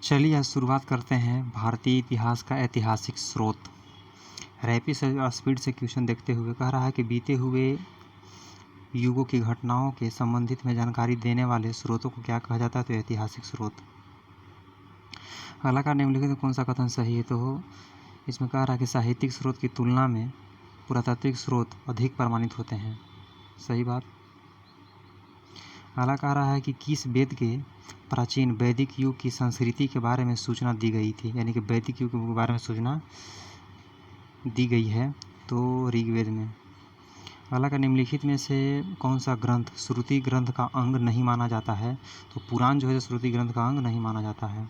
चलिए आज शुरुआत करते हैं भारतीय इतिहास का ऐतिहासिक स्रोत। रैपिड स्पीड से क्वेश्चन देखते हुए कह रहा है कि बीते हुए युगों की घटनाओं के संबंधित में जानकारी देने वाले स्रोतों को क्या कहा जाता है? तो ऐतिहासिक स्रोत। अगला का निम्नलिखित में कौन सा कथन सही है? तो इसमें कह रहा है कि साहित्यिक स्रोत की तुलना में पुरातात्विक स्रोत अधिक प्रमाणित होते हैं। सही बात। अगला कह रहा है कि किस वेद के प्राचीन वैदिक युग की संस्कृति के बारे में सूचना दी गई थी, यानी कि वैदिक युग के बारे में सूचना दी गई है? तो ऋग्वेद में। अगला का निम्नलिखित में से कौन सा ग्रंथ श्रुति ग्रंथ का अंग नहीं माना जाता है? तो पुराण जो है श्रुति ग्रंथ का अंग नहीं माना जाता है।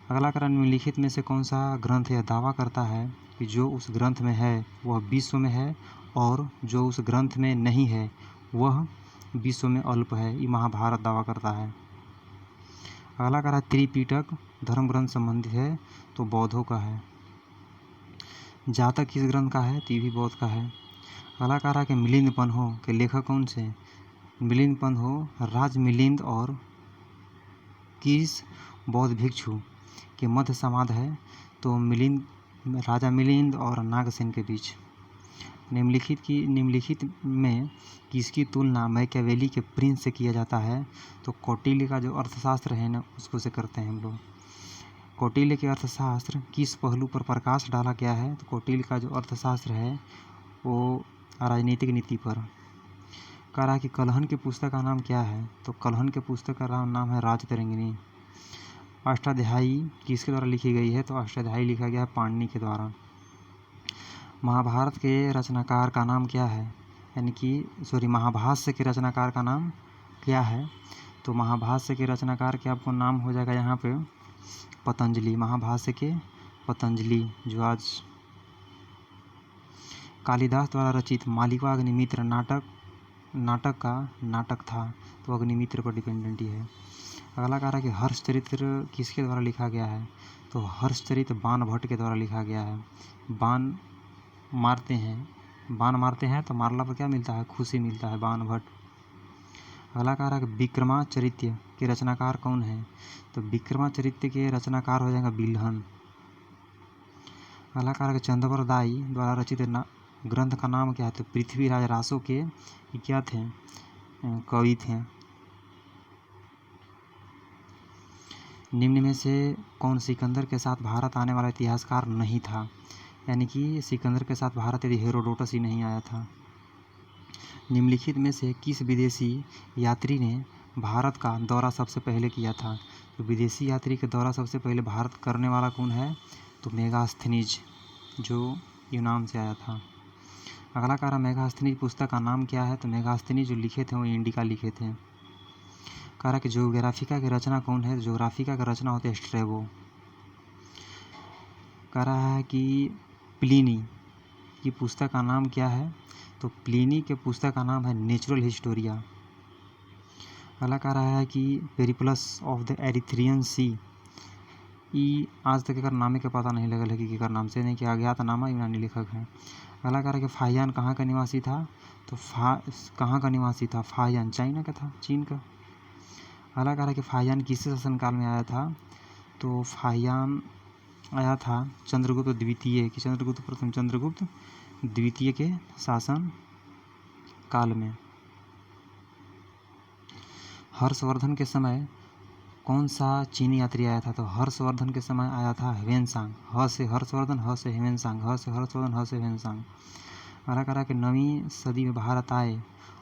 अगला का निम्नलिखित में से कौन सा ग्रंथ यह दावा करता है कि जो उस ग्रंथ में है वह विश्व में है और जो उस ग्रंथ में नहीं है वह विश्व में अल्प है? ये महाभारत दावा करता है। अगला कह रहा है त्रिपिटक धर्म ग्रंथ संबंधित है? तो बौद्धों का है। जातक किस ग्रंथ का है? तो ये भी बौद्ध का है। अगला कह रहा है कि मिलिंद पन्हो के लेखक कौन से? मिलिंद पन्हो राज मिलिंद और किस बौद्ध भिक्षु के मध्य संवाद है? तो मिलिंद राजा मिलिंद और नागसेन के बीच। निम्नलिखित में किसकी तुलना मैकियावेली के प्रिंस से किया जाता है? तो कौटिल्य का जो अर्थशास्त्र है ना उसको से करते हैं हम लोग। कौटिल्य के अर्थशास्त्र किस पहलू पर प्रकाश डाला गया है? तो कौटिल्य का जो अर्थशास्त्र है वो राजनीतिक नीति पर। कह रहा है कि कलहन की पुस्तक का नाम क्या है? तो कलहन के पुस्तक का नाम है राजतरंगिणी। अष्टाध्यायी किसके द्वारा लिखी गई है? तो अष्टाध्यायी लिखा गया है पाणिनि के द्वारा। महाभारत के रचनाकार का नाम क्या है? यानी कि महाभाष्य के रचनाकार का नाम क्या है? तो महाभाष्य के रचनाकार के आपको नाम हो जाएगा यहाँ पे पतंजलि। महाभाष्य के पतंजलि जो आज कालिदास द्वारा रचित मालिका अग्निमित्र नाटक का नाटक था, तो अग्निमित्र पर डिपेंडेंट ही है। अगला कह रहा है कि हर्षचरित्र किसके द्वारा लिखा गया है? तो हर्षचरित्र बाण भट्ट के द्वारा लिखा गया है। बाण मारते हैं तो मारला पर क्या मिलता है? खुशी मिलता है। बाण भट्ट। अगला कह रहा है कि विक्रमाचरित्र के रचनाकार कौन है? तो विक्रमाचरित्र के रचनाकार हो जाएगा बिल्हन। अगला कह रहा है कि चंद्रवरदायी द्वारा रचित ग्रंथ का नाम क्या है? तो पृथ्वीराज रासो के क्या थे? कवि थे। निम्न में से कौन सिकंदर के साथ भारत आने वाला इतिहासकार नहीं था? यानी कि सिकंदर के साथ भारत यदि हेरोडोटस ही नहीं आया था। निम्नलिखित में से किस विदेशी यात्री ने भारत का दौरा सबसे पहले किया था? तो विदेशी यात्री का दौरा सबसे पहले भारत करने वाला कौन है? तो मेगास्थनीज जो यूनान से आया था। अगला कह रहा मेगास्थनीज पुस्तक का नाम क्या है? तो मेगास्थनीज जो लिखे थे वो इंडिका लिखे थे। कह रहा कि ज्योग्राफिका की रचना कौन है? ज्योग्राफिका की रचना होते हैं स्ट्रैबो। कह रहा है कि प्लिनी की पुस्तक का नाम क्या है? तो प्लिनी के पुस्तक का नाम है नेचुरल हिस्टोरिया। अगला कह रहा है कि पेरिप्लस ऑफ द एरिथ्रियन सी ई आज तक एकर नामे के पता नहीं लगल है कि केकर नाम से, नहीं कि अज्ञातनामा यूनानी लेखक है। अगला कह रहा है कि फाहियान कहाँ का निवासी था? तो कहाँ का निवासी था? फाहियान चाइना का था, चीन का। अगला कह रहा है कि फाहियान किसके शासनकाल में आया था? तो फाहियान आया था चंद्रगुप्त द्वितीय की चंद्रगुप्त प्रथम चंद्रगुप्त द्वितीय के शासन काल में। हर्षवर्धन के समय कौन सा चीनी यात्री आया था? तो हर्षवर्धन के समय आया था ह्वेनसांग। ह से हर्षवर्धन, ह से ह्वेनसांग, ह से हर्षवर्धन, ह से ह्वेनसांग। अगला कह रहा कि 9वीं सदी में भारत आए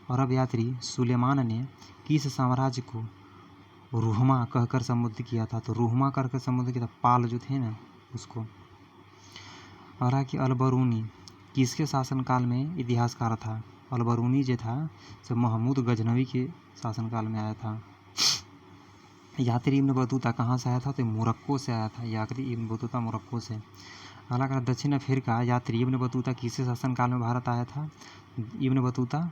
अरब यात्री सुलेमान ने किस साम्राज्य को रुहमा कहकर संबोधित किया था? तो रुहमा कहकर संबोधित किया था पाल जो थे ना उसको। अगला कि अलबरूनी किसके शासनकाल में इतिहासकार था? अलबरूनी जो था जब महमूद गजनवी के शासनकाल में आया था। यात्री इब्न बतूता कहाँ से आया था? तो मोरक्को से आया था। यात्री इब्न बतूता मोरक्को से। अगला कहा दक्षिण अफ्रीका यात्री इब्न बतूता किसके शासनकाल में भारत आया था? इब्न बतूता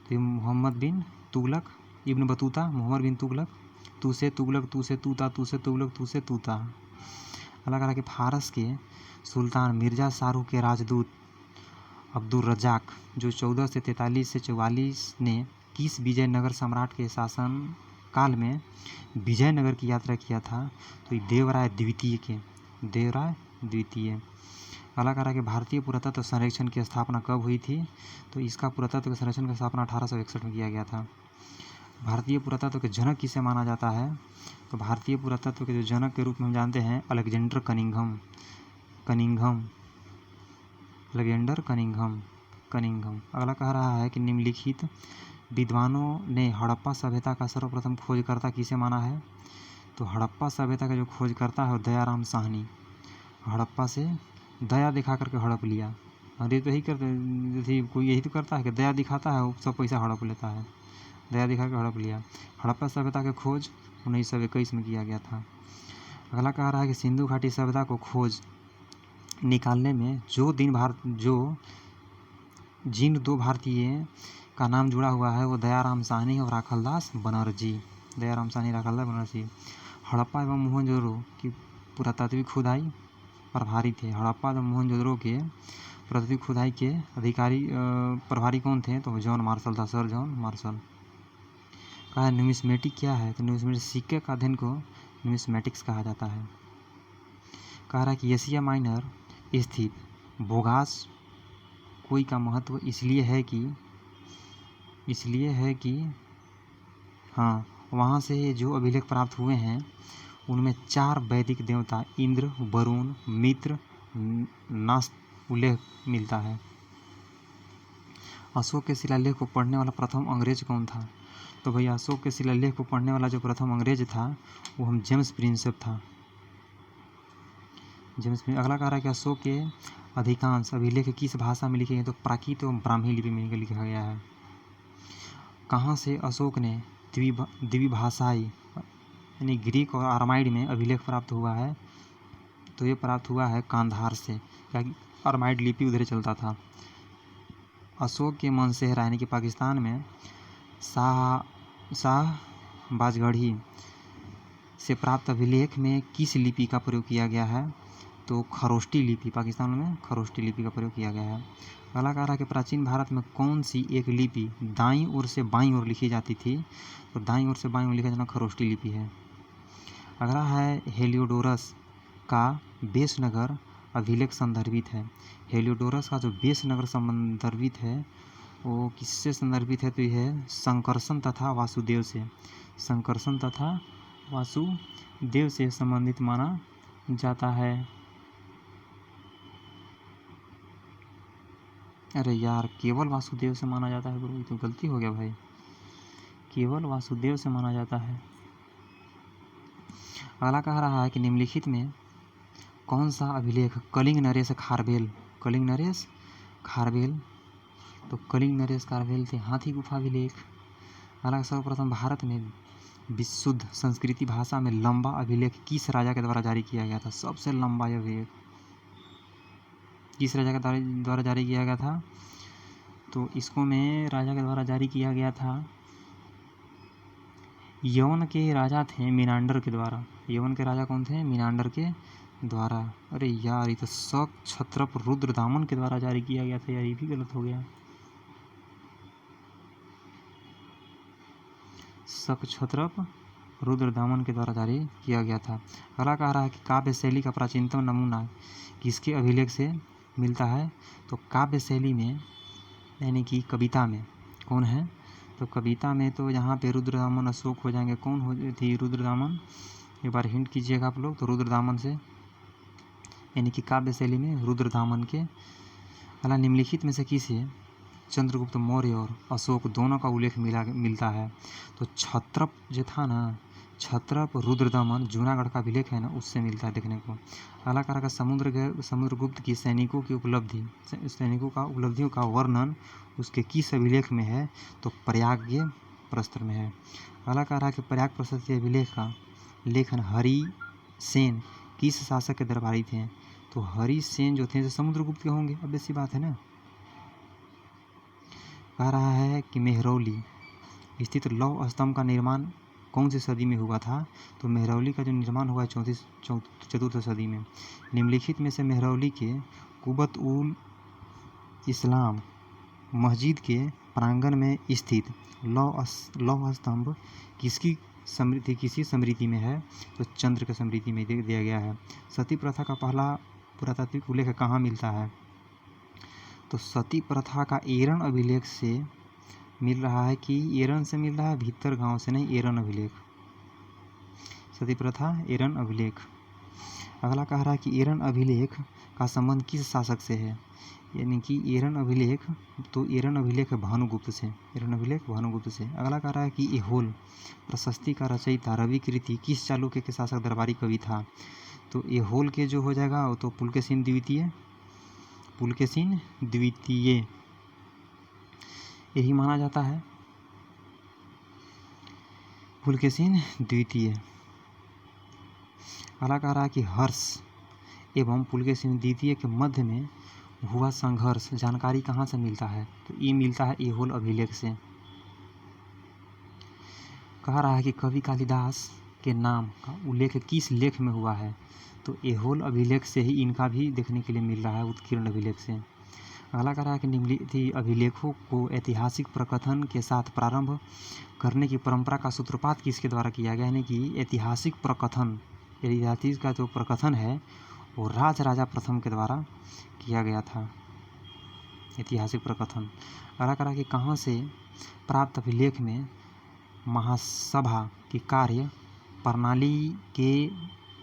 तो मोहम्मद बिन तुगलक। इब्न बतूता मोहम्मद बिन तुगलक। तू से तुगलक, तू से तूता, तू से तुगलक, तू से तूता। अगला कहा कि फारस के सुल्तान मिर्जा शाहरुख के राजदूत अब्दुल रज्जाक जो 1443 से 44 ने किस विजयनगर सम्राट के शासन काल में विजयनगर की यात्रा किया था, तो देवराय द्वितीय। अगला कह रहा है कि भारतीय पुरातत्व संरक्षण की स्थापना कब हुई थी? तो इसका पुरातत्व संरक्षण की स्थापना 1861 में किया गया था। भारतीय पुरातत्व के जनक किसे माना जाता है? तो भारतीय पुरातत्व के जो जनक के रूप में हम जानते हैं अलेक्जेंडर कनिंघम। अगला कह रहा है कि निम्नलिखित विद्वानों ने हड़प्पा सभ्यता का सर्वप्रथम खोजकर्ता किसे माना है? तो हड़प्पा सभ्यता का जो खोजकर्ता है वो दयाराम साहनी। हड़प्पा से दया दिखा करके हड़प लिया। अंग्रेज तो यही करते, कोई यही तो करता है कि दया दिखाता है, वो सब पैसा हड़प लेता है। दया दिखा के हड़प लिया। हड़प्पा सभ्यता की खोज 1921 में किया गया था। अगला कह रहा है कि सिंधु घाटी सभ्यता को खोज निकालने में जिन दो भारतीय का नाम जुड़ा हुआ है वो दयाराम साहनी और राखलदास बनर्जी। हड़प्पा एवं मोहनजोदड़ो की पुरातात्विक खुदाई प्रभारी थे। हड़प्पा एवं मोहनजोदड़ो के पुरातात्विक खुदाई के प्रभारी कौन थे? तो जॉन मार्शल था, सर जॉन मार्शल। कहा है न्यूमिस्मेटिक क्या है? तो न्यूमिस्मेटिक सिक्के का अध्ययन को न्यूमिस्मेटिक्स कहा जाता है। कह रहा है कि एशिया माइनर स्थित बोगास कोई का महत्व इसलिए है कि हाँ, वहाँ से जो अभिलेख प्राप्त हुए हैं उनमें 4 वैदिक देवता इंद्र, वरुण, मित्र, नास्त उल्लेख मिलता है। अशोक के शिलालेख को पढ़ने वाला प्रथम अंग्रेज कौन था? तो भैया अशोक के शिलालेख को पढ़ने वाला जो प्रथम अंग्रेज था वो जेम्स प्रिंसेप था। अगला कह रहा है कि अशोक के अधिकांश अभिलेख किस भाषा में लिखे गए? तो प्राकृत एवं ब्राह्मी लिपि में लिखा गया है। कहाँ से अशोक ने द्विभाषाई यानी ग्रीक और अरामाइड में अभिलेख प्राप्त हुआ है? तो ये प्राप्त हुआ है कांधार से, क्योंकि अरामाइड लिपि उधर चलता था। अशोक के मनसेहरा यानी कि पाकिस्तान में शाहबाजगढ़ी से प्राप्त अभिलेख में किस लिपि का प्रयोग किया गया है? तो खरोष्टी लिपि, पाकिस्तान में खरोष्टी लिपि का प्रयोग किया गया है। अगला कह रहा है कि प्राचीन भारत में कौन सी एक लिपि दाईं ओर से बाईं ओर लिखी जाती थी? तो दाईं ओर से बाईं ओर लिखा जाना खरोष्टी लिपि है। अगला है हेलियोडोरस का बेसनगर अभिलेख संदर्भित है। हेलियोडोरस का जो बेसनगर संदर्भित है वो किससे संदर्भित है? तो यह संकर्षण तथा वासुदेव से संबंधित माना जाता है। अरे यार, केवल वासुदेव से माना जाता है गुरु, ये तो गलती हो गया भाई, केवल वासुदेव से माना जाता है। अगला कह रहा है कि निम्नलिखित में कौन सा अभिलेख कलिंग नरेश खारवेल तो कलिंग नरेश खारवेल थे हाथी गुफा अभिलेख। अगला सर्वप्रथम भारत में विशुद्ध संस्कृति भाषा में लंबा अभिलेख किस राजा के द्वारा जारी किया गया था? सबसे लंबा अभिलेख किस राजा के द्वारा जारी किया गया था? तो इसको में राजा के द्वारा जारी किया गया था, यवन के राजा थे मीनांडर के द्वारा। यवन के राजा कौन थे? मीनांडर के द्वारा। अरे यार, ये तो शक क्षत्रप रुद्रदामन के द्वारा जारी किया गया था यार, ये भी गलत हो गया। शक क्षत्रप रुद्रदामन के द्वारा जारी किया गया था। अगला कह रहा है कि काव्य शैली का प्राचीनतम नमूना किसके अभिलेख से मिलता है? तो काव्य शैली में यानी कि कविता में कौन है? तो कविता में तो यहाँ पे रुद्रदामन अशोक हो जाएंगे। कौन हो थी रुद्रदामन? एक बार हिंट कीजिएगा आप लोग। तो रुद्रदामन से यानी कि काव्य शैली में रुद्रदामन के। अगला निम्नलिखित में से किसे चंद्रगुप्त मौर्य और अशोक दोनों का उल्लेख मिलता है? तो क्षत्रप जो था ना, क्षत्रप रुद्रदमन जूनागढ़ का अभिलेख है ना, उससे मिलता है देखने को। अगला कह रहा समुद्रगुप्त की सैनिकों का उपलब्धियों का वर्णन उसके किस अभिलेख में है? तो प्रयाग प्रस्तर में है। अगला कह रहा है कि प्रयाग प्रस्तर के अभिलेख का लेखन हरिसेन किस शासक के दरबारी थे? तो हरिसेन जो थे समुद्रगुप्त के होंगे, अब ऐसी बात है ना। कह रहा है कि मेहरौली स्थित लौह स्तंभ का निर्माण कौन सी सदी में हुआ था? तो मेहरौली का जो निर्माण हुआ है चतुर्थ सदी में। निम्नलिखित में से मेहरौली के कुबत उल इस्लाम मस्जिद के प्रांगण में स्थित लौह स्तंभ किसकी समृद्धि किसी स्मृति में है, तो चंद्र के स्मृति में दिया गया है। सती प्रथा का पहला पुरातात्विक उल्लेख कहाँ मिलता है? तो सती प्रथा का एरन अभिलेख से मिल रहा है कि एरन से मिल रहा है, भीतर गांव से नहीं, एरन अभिलेख। सती प्रथा एरन अभिलेख। अगला कह रहा है कि एरन अभिलेख का संबंध किस शासक से है? यानी कि एरन अभिलेख, तो एरन अभिलेख भानुगुप्त से, एरन अभिलेख भानुगुप्त से। अगला कह रहा है कि एहोल प्रशस्ति का रचयिता रवि कीर्ति किस चालुक्य के शासक दरबारी कवि था? तो एहोल के जो हो जाएगा वो तो पुलकेशिन द्वितीय, पुलकेशिन द्वितीय यही माना जाता है, पुलकेशिन द्वितीय। अगला कह रहा है कि हर्ष एवं पुलकेशिन द्वितीय के मध्य में हुआ संघर्ष जानकारी कहाँ से मिलता है? तो ये मिलता है एहोल अभिलेख से। कह रहा है कि कवि कालिदास के नाम का उल्लेख किस लेख में हुआ है? तो एहोल अभिलेख से ही इनका भी देखने के लिए मिल रहा है, उत्कीर्ण अभिलेख से। अगला कह रहा है कि निम्नलिखित अभिलेखों को ऐतिहासिक प्रकथन के साथ प्रारंभ करने की परंपरा का सूत्रपात किसके द्वारा किया गया? यानी कि ऐतिहासिक प्रकथन, ऐतिहासिक का जो प्रकथन है वो राजराजा प्रथम के द्वारा किया गया था, ऐतिहासिक प्रकथन। अगला कह रहा है कि कहाँ से प्राप्त अभिलेख में महासभा की कार्य प्रणाली के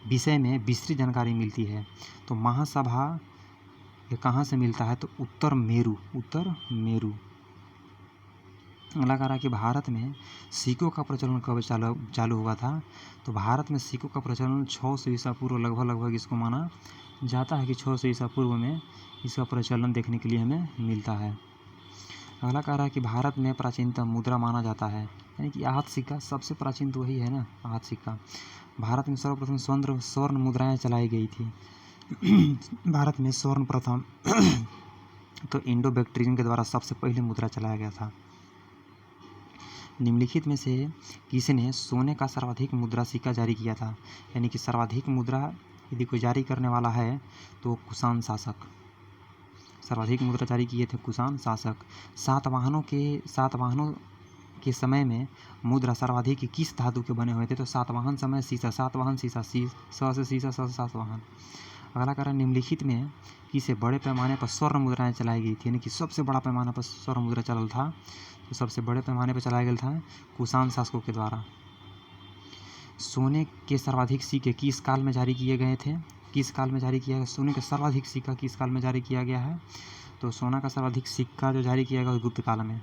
विषय में विस्तृत जानकारी मिलती है? तो महासभा ये कहाँ से मिलता है? तो उत्तर मेरू, उत्तर मेरू। अगला कह रहा है कि भारत में सिक्कों का प्रचलन कब चालू हुआ था? तो भारत में सिक्कों का प्रचलन 600 ईसा पूर्व लगभग इसको माना जाता है कि 600 ईसा पूर्व में इसका प्रचलन देखने के लिए हमें मिलता है। अगला कह रहा है कि भारत में प्राचीनतम मुद्रा माना जाता है, यानी कि आहत सिक्का सबसे प्राचीन तो वही है ना, आहत सिक्का। भारत में सर्वप्रथम स्वर्ण मुद्राएं चलाई गई थी। भारत में स्वर्ण प्रथम तो इंडो बैक्ट्रियन के द्वारा सबसे पहले मुद्रा चलाया गया था। निम्नलिखित में से किसने सोने का सर्वाधिक मुद्रा सिक्का जारी किया था? यानी कि सर्वाधिक मुद्रा यदि कोई जारी करने वाला है तो कुषाण शासक, सर्वाधिक मुद्रा जारी किए थे कुषाण शासक। सातवाहनों के समय में मुद्रा सर्वाधिक किस धातु के बने हुए थे? तो सातवाहन समय शीशा, सातवाहन शीशा, स से शीशा, स से सातवाहन। अगला कारण निम्नलिखित में किसे बड़े पैमाने पर स्वर्ण मुद्राएं चलाई गई थी? यानी कि सबसे बड़ा पैमाना पर स्वर्ण मुद्रा चलल था, तो सबसे बड़े पैमाने पर चलाया गया था कुषाण शासकों के द्वारा। सोने के सर्वाधिक सिक्के किस काल में जारी किए गए थे? किस काल में जारी किया गया? सोने का सर्वाधिक सिक्का किस काल में जारी किया गया है? तो सोना का सर्वाधिक सिक्का जो जारी किया गया गुप्त काल में,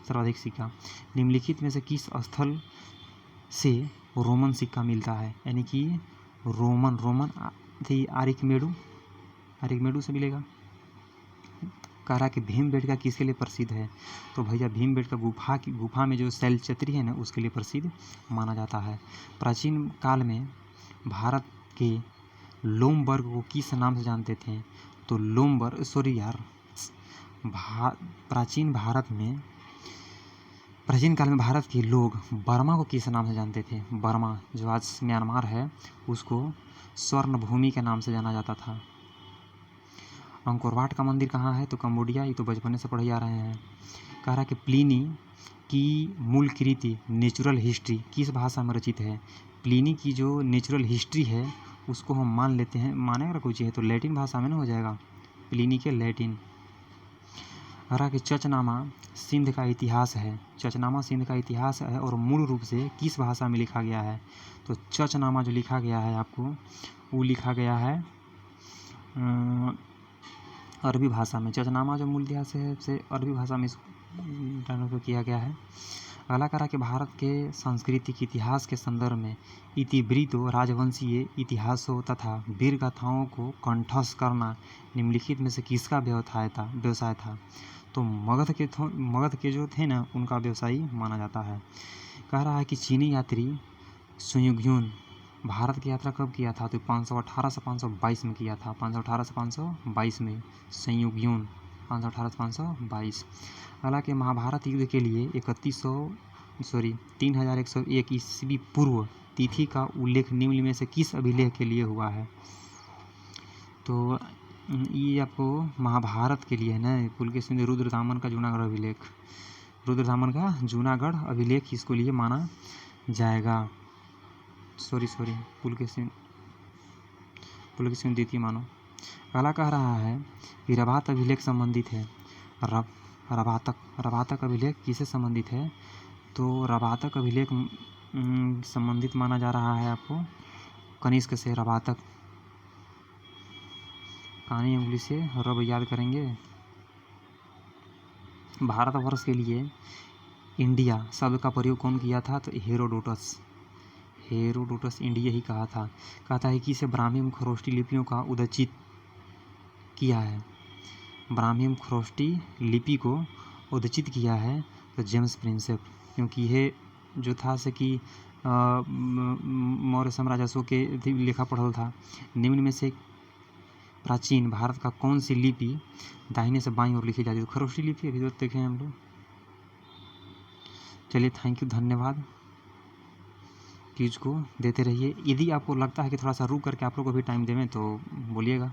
सर्वाधिक सिक्का। निम्नलिखित में से किस स्थल से रोमन सिक्का मिलता है? यानी कि रोमन थी आरिकमेडू से मिलेगा। कह रहा कि भीमबेटका किसके लिए प्रसिद्ध है? तो भैया भीमबेटका गुफा में जो शैलचित्री है ना उसके लिए प्रसिद्ध माना जाता है। प्राचीन काल में भारत के लोमबर्ग को किस नाम से जानते थे? तो प्राचीन काल में भारत के लोग बर्मा को किस नाम से जानते थे? बर्मा जो आज म्यांमार है उसको स्वर्ण भूमि के नाम से जाना जाता था। अंकोर वाट का मंदिर कहाँ है? तो कंबोडिया, ये तो बचपन से पढ़े आ रहे हैं। कह रहा कि प्लिनी की मूल कृति नेचुरल हिस्ट्री किस भाषा में रचित है? प्लिनी की जो नेचुरल हिस्ट्री है उसको हम मान लेते हैं, माने अगर कोई चीज़ है तो लैटिन भाषा में ना हो जाएगा, प्लिनी के लैटिन। कह रहा कि चचनामा सिंध का इतिहास है, चचनामा सिंध का इतिहास है और मूल रूप से किस भाषा में लिखा गया है? तो चचनामा जो लिखा गया है आपको वो लिखा गया है अरबी भाषा में। चचनामा जो मूल इतिहास है से अरबी भाषा में इसको किया गया है। अगला करा कि भारत के सांस्कृतिक इतिहास के संदर्भ में इतिवृत्तों राजवंशीय इतिहासों तथा वीर गाथाओं को कंठस्थ करना निम्नलिखित में से किसका व्यवसाय था? तो मगध के जो थे ना उनका व्यवसायी माना जाता है। कह रहा है कि चीनी यात्री सुयुग्युन भारत की यात्रा कब किया था? तो 518 से 522 में किया था, 518 से 522 में संयुग्युन, 518 से 522। हालांकि महाभारत युद्ध के लिए 3101 ईस्वी पूर्व तिथि का उल्लेख निम्न में से किस अभिलेख के लिए हुआ है? तो ये आपको महाभारत के लिए है ना, पुलकेशिन रुद्रदामन का जूनागढ़ अभिलेख, रुद्रदामन का जूनागढ़ अभिलेख इसको लिए माना जाएगा। सॉरी पुलकेशिन द्वितीय मानो। अगला कह रहा है कि रबात अभिलेख संबंधित है। रबातक अभिलेख किससे संबंधित है? तो रबातक अभिलेख संबंधित माना जा रहा है आपको कनिष्क से। रबातक कानी उंगली से रब याद करेंगे। भारतवर्ष के लिए इंडिया शब्द का प्रयोग कौन किया था? तो हेरोडोटस इंडिया ही कहा था। कहता है कि इसे ब्राह्मी खरोष्टी लिपियों का उदचित किया है। ब्राह्मी खरोष्टी लिपि को उदचित किया है तो जेम्स प्रिंसेप, क्योंकि यह जो था से कि मौर्य साम्राज्य अशोक के लिखा पढ़ल था। निम्न में से प्राचीन भारत का कौन सी लिपि दाहिने से बाईं ओर लिखी जाती है? तो खरोष्टी लिपि अभी तो देखें हम लोग। चलिए थैंक यू, धन्यवाद। चीज़ को देते रहिए। यदि आपको लगता है कि थोड़ा सा रुक करके आप लोग को भी टाइम देवें तो बोलिएगा।